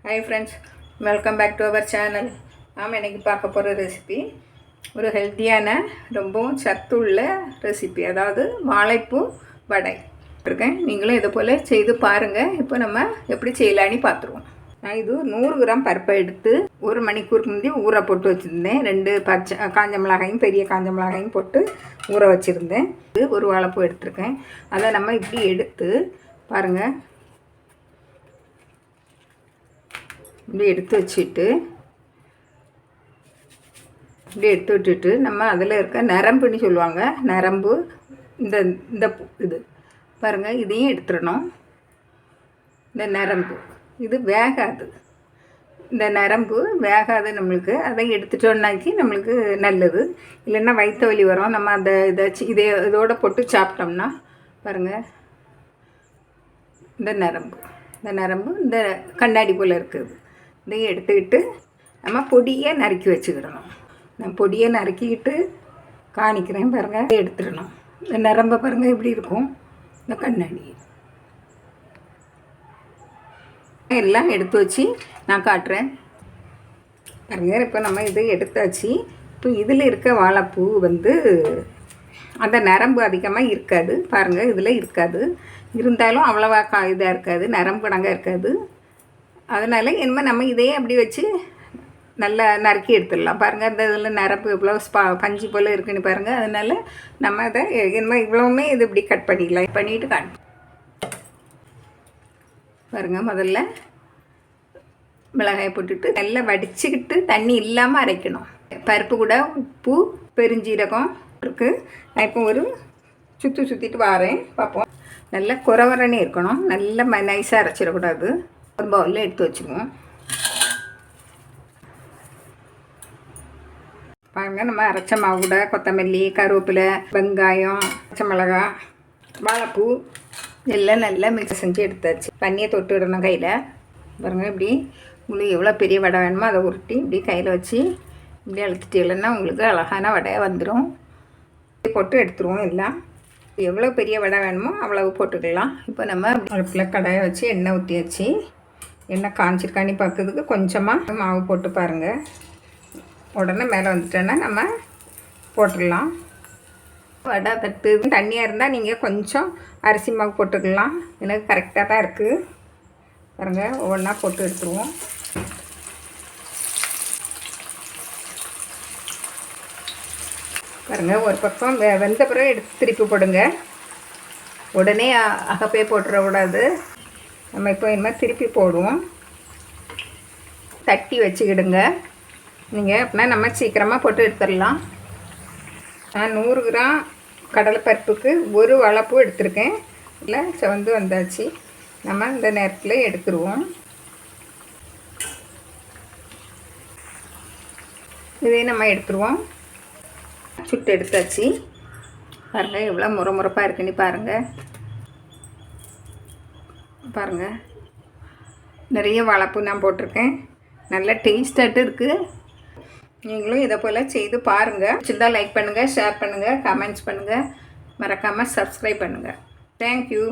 Hi friends, welcome back to our channel. நாம் இன்னைக்கு பார்க்க போகிற ரெசிபி ஒரு ஹெல்த்தியான ரொம்பவும் சத்துள்ள ரெசிபி, அதாவது வாழைப்பூ வடை இருக்கேன். நீங்களும் இதை போல் செய்து பாருங்கள். இப்போ நம்ம எப்படி செய்யலான்னு பார்த்துருவோம். நான் இது 100 கிராம் பருப்பை எடுத்து 1 மணிக்கூருக்கு முந்தி ஊற போட்டு வச்சுருந்தேன். 2 பச்சை காஞ்ச மிளகாயும் பெரிய காஞ்ச மிளகாயும் போட்டு ஊற வச்சுருந்தேன். ஒரு வாழைப்பூ எடுத்துருக்கேன். அதை நம்ம இப்படி எடுத்து பாருங்கள், இப்படி எடுத்து வச்சுட்டு இப்படி எடுத்து விட்டுட்டு நம்ம அதில் இருக்க நரம்புன்னு சொல்லுவாங்க, நரம்பு இந்த இந்த இது பாருங்கள், இதையும் எடுத்துடணும். இந்த நரம்பு இது வேகாது, இந்த நரம்பு வேகாது நம்மளுக்கு. அதை எடுத்துட்டோன்னாக்கி நம்மளுக்கு நல்லது. இல்லைன்னா வயிற்று வலி வரும். நம்ம அந்த இதோடு போட்டு சாப்பிட்டோம்னா பாருங்கள், இந்த நரம்பு இந்த கண்ணாடி போல் இருக்குது. இதையும் எடுத்துக்கிட்டு நம்ம பொடியை நறுக்கி வச்சுக்கிடணும். நான் பொடியை நறுக்கிக்கிட்டு காணிக்கிறேன் பாருங்கள். எடுத்துடணும். இந்த நரம்பை பாருங்கள் எப்படி இருக்கும், இந்த கண்ணாடி எல்லாம் எடுத்து வச்சு நான் காட்டுறேன் பாருங்கள். இப்போ நம்ம இதை எடுத்தாச்சு. இப்போ இதில் இருக்க வாழைப்பூ அந்த நரம்பு அதிகமாக இருக்காது பாருங்கள், இதில் இருக்காது. இருந்தாலும் அவ்வளோவா இதாக இருக்காது, நரம்பு கணக்காக இருக்காது. அதனால் இனிமேல் நம்ம இதையே அப்படி வச்சு நல்லா நறுக்கி எடுத்துடலாம் பாருங்கள். இந்த இதில் நரம்பு இவ்வளோ பஞ்சு போல் இருக்குன்னு பாருங்கள். அதனால் நம்ம அதை இனிமேல் இவ்வளவுமே இது இப்படி கட் பண்ணிடலாம். பண்ணிவிட்டு பாருங்கள், முதல்ல மிளகாயை போட்டுட்டு நல்லா வடிச்சுக்கிட்டு தண்ணி இல்லாமல் அரைக்கணும். பருப்பு கூட உப்பு பெருஞ்சீரகம் இருக்குது. நான் இப்போ ஒரு சுற்றிட்டு வாரேன் பார்ப்போம். நல்லா குறவரனே இருக்கணும், நல்லா நைஸாக அரைச்சிடக்கூடாது. ஒரு பவுலில் எடுத்து வச்சுக்குவோம். பாருங்கள், நம்ம அரைச்ச மாவு கூட கொத்தமல்லி, கருவேப்பிலை, வெங்காயம், பச்சை மிளகாய், வாழைப்பூ எல்லாம் நல்லா மிக்ஸ் செஞ்சு எடுத்தாச்சு. தண்ணியை தொட்டு விடணும் கையில். பாருங்கள், இப்படி உங்களுக்கு எவ்வளோ பெரிய வடை வேணுமோ அதை உருட்டி இப்படி கையில் வச்சு இப்படி அழுத்திட்டு இல்லைன்னா உங்களுக்கு அழகான வடையாக வந்துடும். போட்டு எடுத்துருவோம். எல்லாம் எவ்வளோ பெரிய வடை வேணுமோ அவ்வளவு போட்டுக்கலாம். இப்போ நம்ம அடுப்பில் கடாயை வச்சு எண்ணெய் ஊற்றி வச்சு எண்ணெய் காய்ச்சிருக்கானி பார்க்கறதுக்கு கொஞ்சமாக மாவு போட்டு பாருங்கள். உடனே மேலே வந்துட்டோன்னா நம்ம போட்டுடலாம். வடை தட்டு தண்ணியாக இருந்தால் நீங்கள் கொஞ்சம் அரிசி மாவு போட்டுக்கலாம். எனக்கு கரெக்டாக தான் இருக்குது பாருங்கள். ஒவ்வொன்றா போட்டு எடுத்துருவோம். பாருங்கள், ஒரு பக்கம் வெந்த பிறகு எடுத்து திருப்பி போடுங்க. உடனே அகப்பே போட்டுறக்கூடாது. நம்ம இப்போ இனிமேல் திருப்பி போடுவோம். தட்டி வச்சுக்கிடுங்க நீங்கள், அப்படின்னா நம்ம சீக்கிரமாக போட்டு எடுத்துடலாம். நான் 100 கிராம் கடலைப்பருப்புக்கு ஒரு வாழைப்பூ எடுத்திருக்கேன். இல்லை செவந்து வந்தாச்சு. நம்ம இந்த நேரத்தில் எடுத்துருவோம். இதையும் நம்ம எடுத்துருவோம். சுட்டு எடுத்தாச்சு. பாருங்கள் எவ்வளோ முறப்பாக இருக்குன்னு பாருங்கள். பாருங்கள், நிறைய வாழைப்பூ நான் போட்டிருக்கேன். நல்லா டேஸ்டாட்டு இருக்குது. நீங்களும் இதை போல் செய்து பாருங்கள். பிடிச்சிருந்தா லைக் பண்ணுங்கள், ஷேர் பண்ணுங்கள், கமெண்ட்ஸ் பண்ணுங்கள், மறக்காமல் சப்ஸ்கிரைப் பண்ணுங்கள். தேங்க்யூ.